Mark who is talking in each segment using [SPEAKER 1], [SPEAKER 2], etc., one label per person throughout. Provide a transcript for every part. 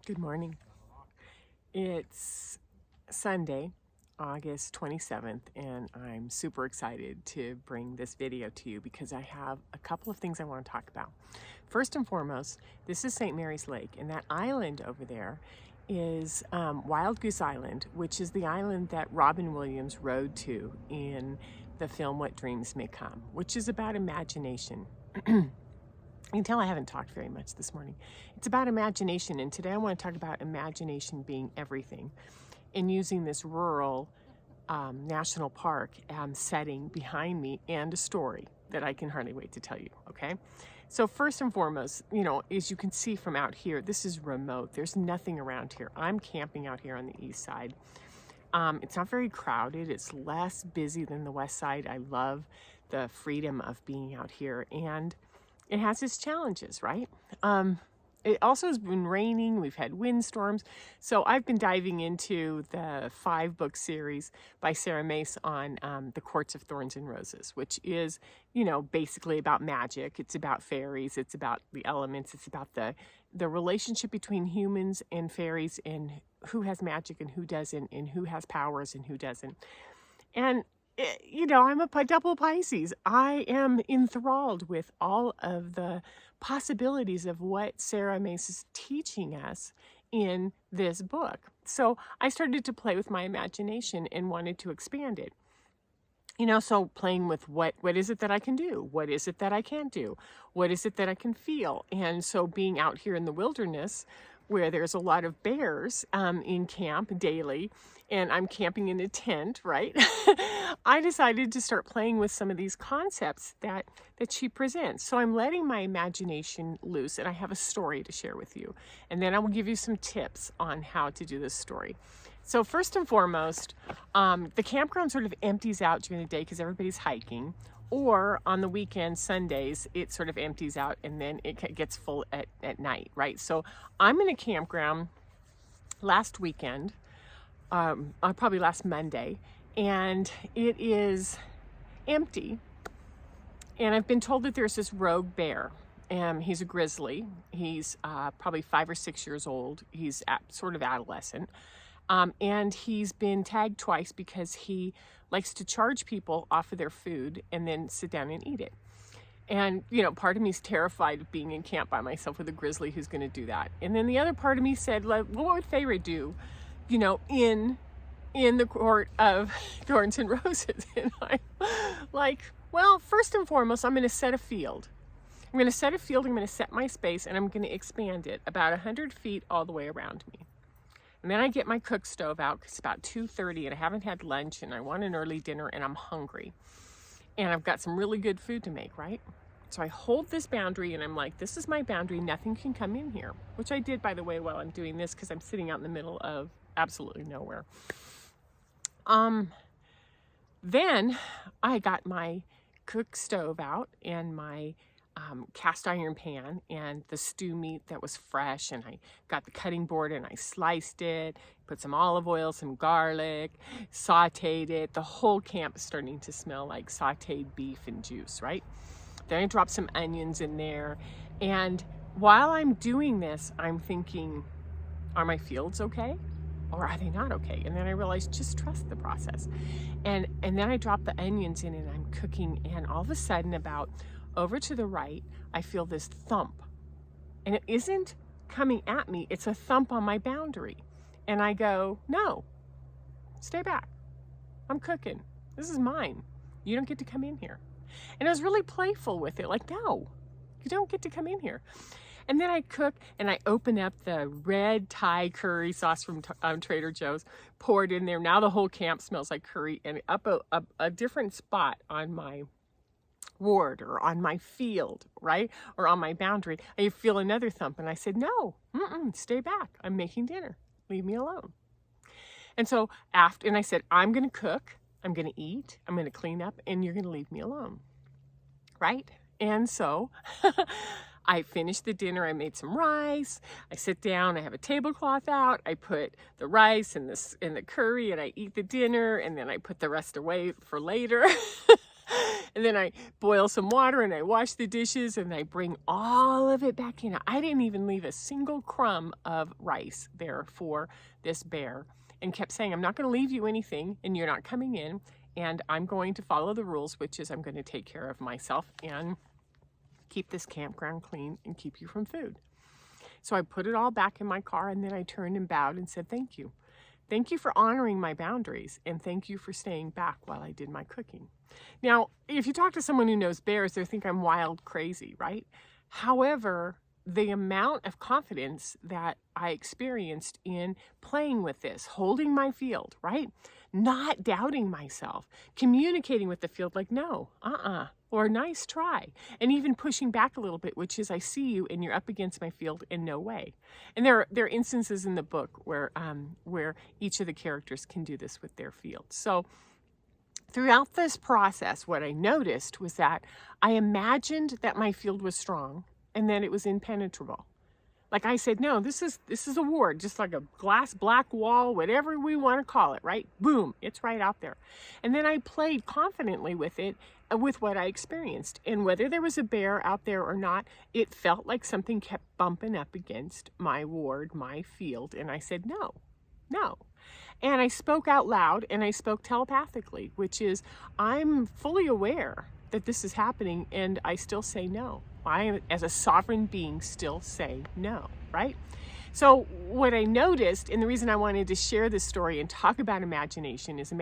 [SPEAKER 1] Good morning. It's Sunday, August 27th, and I'm super excited to bring this video to you because I have a couple of things I want to talk about. First and foremost, this is St. Mary's Lake, and that island over there is Wild Goose Island, which is the island that Robin Williams rode to in the film What Dreams May Come, which is about imagination. You can tell I haven't talked very much this morning. It's about imagination, and today I want to talk about imagination being everything and using this rural national park setting behind me and a story that I can hardly wait to tell you, okay? So first and foremost, as you can see from out here, this is remote. There's nothing around here. I'm camping out here on the east side. It's not very crowded. It's less busy than the west side. I love the freedom of being out here, and it has its challenges, right? It also has been raining. We've had windstorms. So I've been diving into the 5-book series by Sarah Mace on the Courts of Thorns and Roses, which is, basically about magic. It's about fairies. It's about the elements. It's about the relationship between humans and fairies, and who has magic and who doesn't, and who has powers and who doesn't. And I'm a double Pisces. I am enthralled with all of the possibilities of what Sarah Mace is teaching us in this book. So I started to play with my imagination and wanted to expand it. So playing with what is it that I can do? What is it that I can't do? What is it that I can feel? And so being out here in the wilderness, where there's a lot of bears in camp daily, and I'm camping in a tent, right? I decided to start playing with some of these concepts that she presents. So I'm letting my imagination loose, and I have a story to share with you. And then I will give you some tips on how to do this story. So first and foremost, the campground sort of empties out during the day because everybody's hiking. Or on the weekend, Sundays, it sort of empties out and then it gets full at night, right? So I'm in a campground last weekend, probably last Monday, and it is empty. And I've been told that there's this rogue bear. He's a grizzly. He's probably 5 or 6 years old. He's sort of adolescent. And he's been tagged twice because he likes to charge people off of their food and then sit down and eat it. And, part of me is terrified of being in camp by myself with a grizzly who's going to do that. And then the other part of me said, like, what would Feyre do, in the Court of Thorns and Roses? And I'm like, well, first and foremost, I'm going to set a field. I'm going to set my space, and I'm going to expand it about 100 feet all the way around me. And then I get my cook stove out because it's about 2:30 and I haven't had lunch and I want an early dinner and I'm hungry. And I've got some really good food to make, right? So I hold this boundary and I'm like, this is my boundary. Nothing can come in here, which I did, by the way, while I'm doing this because I'm sitting out in the middle of absolutely nowhere. Then I got my cook stove out and my cast iron pan and the stew meat that was fresh, and I got the cutting board and I sliced it, put some olive oil, some garlic, sauteed it. The whole camp is starting to smell like sauteed beef and juice, right? Then I dropped some onions in there, and while I'm doing this, I'm thinking, are my fields okay? Or are they not okay? And then I realized, just trust the process. And then I dropped the onions in and I'm cooking, and all of a sudden, about over to the right, I feel this thump. And it isn't coming at me, it's a thump on my boundary. And I go, no, stay back. I'm cooking. This is mine. You don't get to come in here. And I was really playful with it, like, no, you don't get to come in here. And then I cook and I open up the red Thai curry sauce from Trader Joe's, pour it in there. Now the whole camp smells like curry, and up a different spot on my ward or on my field, right? Or on my boundary, I feel another thump, and I said, no, stay back. I'm making dinner. Leave me alone. And so and I said, I'm going to cook, I'm going to eat, I'm going to clean up, and you're going to leave me alone, right? And so I finished the dinner. I made some rice. I sit down. I have a tablecloth out. I put the rice and the curry, and I eat the dinner, and then I put the rest away for later. And then I boil some water and I wash the dishes and I bring all of it back in. I didn't even leave a single crumb of rice there for this bear, and kept saying, I'm not going to leave you anything and you're not coming in, and I'm going to follow the rules, which is I'm going to take care of myself and keep this campground clean and keep you from food. So I put it all back in my car, and then I turned and bowed and said, thank you. Thank you for honoring my boundaries, and thank you for staying back while I did my cooking. Now, if you talk to someone who knows bears, they think I'm wild crazy, right? However, the amount of confidence that I experienced in playing with this, holding my field, right? Not doubting myself, communicating with the field like, no, or nice try, and even pushing back a little bit, which is, I see you and you're up against my field and no way. And there are instances in the book where each of the characters can do this with their field. So throughout this process, what I noticed was that I imagined that my field was strong and that it was impenetrable. Like I said, no, this is a ward, just like a glass black wall, whatever we want to call it, right? Boom, it's right out there. And then I played confidently with it, with what I experienced. And whether there was a bear out there or not, it felt like something kept bumping up against my ward, my field. And I said, no. And I spoke out loud, and I spoke telepathically, which is, I'm fully aware that this is happening, and I still say no. I, as a sovereign being, still say no, right? So what I noticed, and the reason I wanted to share this story and talk about imagination is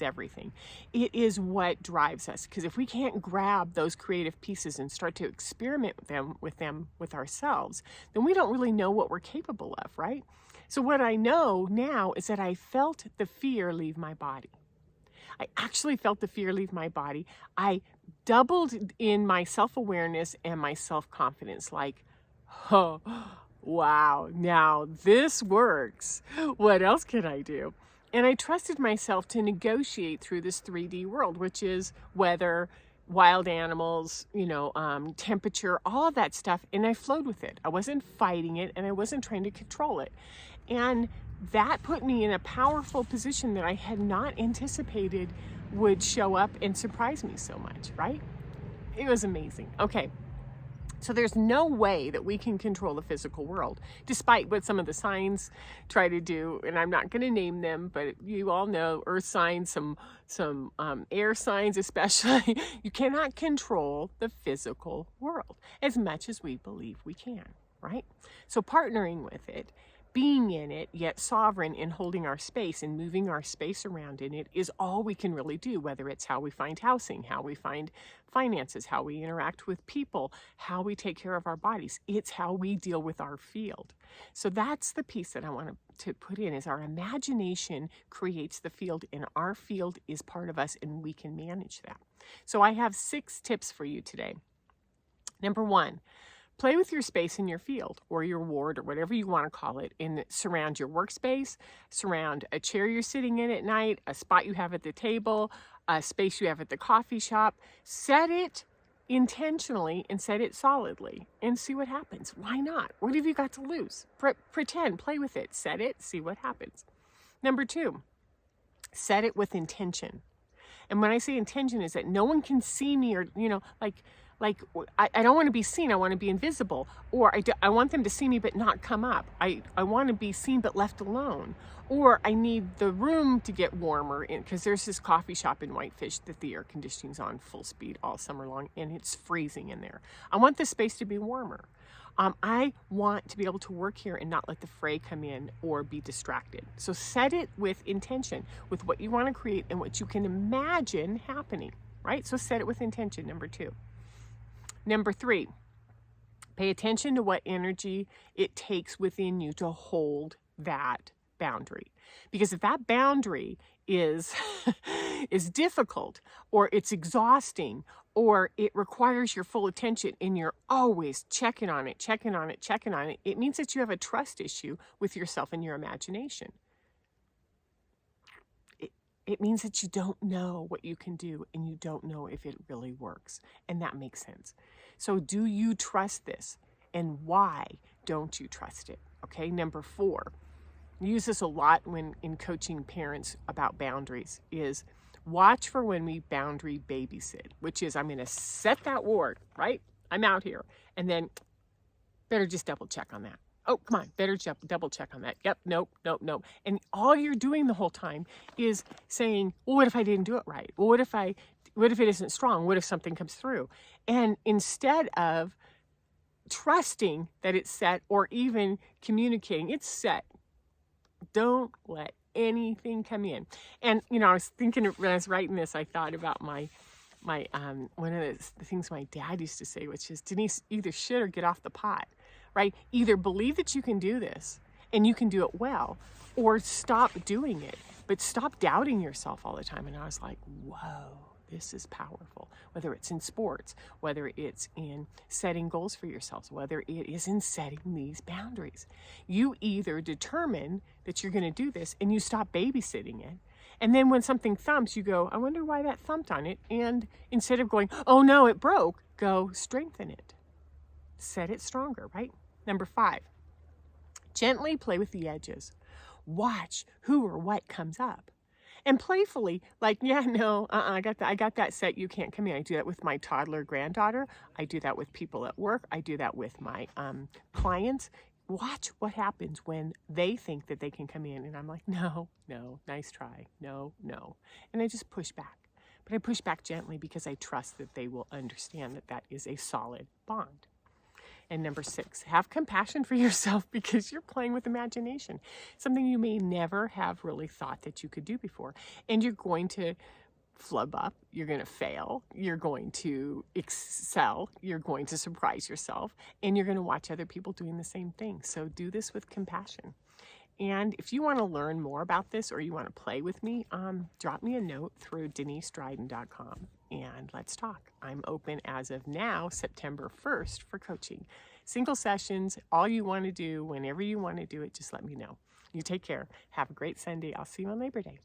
[SPEAKER 1] everything. It is what drives us, because if we can't grab those creative pieces and start to experiment with them with ourselves, then we don't really know what we're capable of, right? So what I know now is that I felt the fear leave my body. I actually felt the fear leave my body. I doubled in my self-awareness and my self-confidence, like, oh, wow, now this works. What else can I do? And I trusted myself to negotiate through this 3D world, which is weather, wild animals, temperature, all of that stuff. And I flowed with it. I wasn't fighting it, and I wasn't trying to control it. And that put me in a powerful position that I had not anticipated would show up and surprise me so much, right? It was amazing. Okay. So there's no way that we can control the physical world, despite what some of the signs try to do. And I'm not going to name them, but you all know earth signs, some air signs especially. You cannot control the physical world as much as we believe we can, right? So partnering with it, being in it, yet sovereign in holding our space and moving our space around in it is all we can really do, whether it's how we find housing, how we find finances, how we interact with people, how we take care of our bodies. It's how we deal with our field. So that's the piece that I want to put in, is our imagination creates the field, and our field is part of us, and we can manage that. So I have 6 tips for you today. Number 1, play with your space in your field or your ward or whatever you want to call it, and surround your workspace, surround a chair you're sitting in at night, a spot you have at the table, a space you have at the coffee shop. Set it intentionally and set it solidly and see what happens. Why not? What have you got to lose? Pretend, play with it, set it, see what happens. Number 2, set it with intention. And when I say intention is that no one can see me, or, I don't want to be seen. I want to be invisible. Or I want them to see me but not come up. I want to be seen but left alone. Or I need the room to get warmer, because there's this coffee shop in Whitefish that the air conditioning's on full speed all summer long, and it's freezing in there. I want the space to be warmer. I want to be able to work here and not let the fray come in or be distracted. So set it with intention, with what you want to create and what you can imagine happening, right? So set it with intention, number 2. Number 3, pay attention to what energy it takes within you to hold that boundary. Because if that boundary is difficult, or it's exhausting, or it requires your full attention and you're always checking on it, it means that you have a trust issue with yourself and your imagination. It means that you don't know what you can do, and you don't know if it really works. And that makes sense. So do you trust this? And why don't you trust it? Okay, number 4, I use this a lot when in coaching parents about boundaries, is Watch for when we boundary babysit, which is I'm going to set that ward, right? I'm out here. And then better just double check on that. Oh, come on, better double check on that. Yep, nope, nope, nope. And all you're doing the whole time is saying, well, what if I didn't do it right? Well, what if it isn't strong? What if something comes through? And instead of trusting that it's set or even communicating, it's set. Don't let anything come in. And, I was thinking when I was writing this, I thought about my one of the things my dad used to say, which is, Denise, either shit or get off the pot, right? Either believe that you can do this and you can do it well, or stop doing it, but stop doubting yourself all the time. And I was like, whoa, this is powerful. Whether it's in sports, whether it's in setting goals for yourselves, whether it is in setting these boundaries. You either determine that you're going to do this and you stop babysitting it. And then when something thumps, you go, I wonder why that thumped on it. And instead of going, oh no, it broke, go strengthen it. Set it stronger, right? Number 5, gently play with the edges. Watch who or what comes up. And playfully, like, yeah, no, I got that set, you can't come in. I do that with my toddler granddaughter. I do that with people at work. I do that with my clients. Watch what happens when they think that they can come in. And I'm like, no, nice try. No. And I just push back. But I push back gently because I trust that they will understand that that is a solid bond. And number 6, have compassion for yourself because you're playing with imagination. Something you may never have really thought that you could do before. And you're going to flub up, you're going to fail, you're going to excel, you're going to surprise yourself, and you're going to watch other people doing the same thing. So do this with compassion. And if you want to learn more about this or you want to play with me, drop me a note through denisdryden.com and let's talk. I'm open as of now, September 1st, for coaching. Single sessions, all you want to do, whenever you want to do it, just let me know. You take care. Have a great Sunday. I'll see you on Labor Day.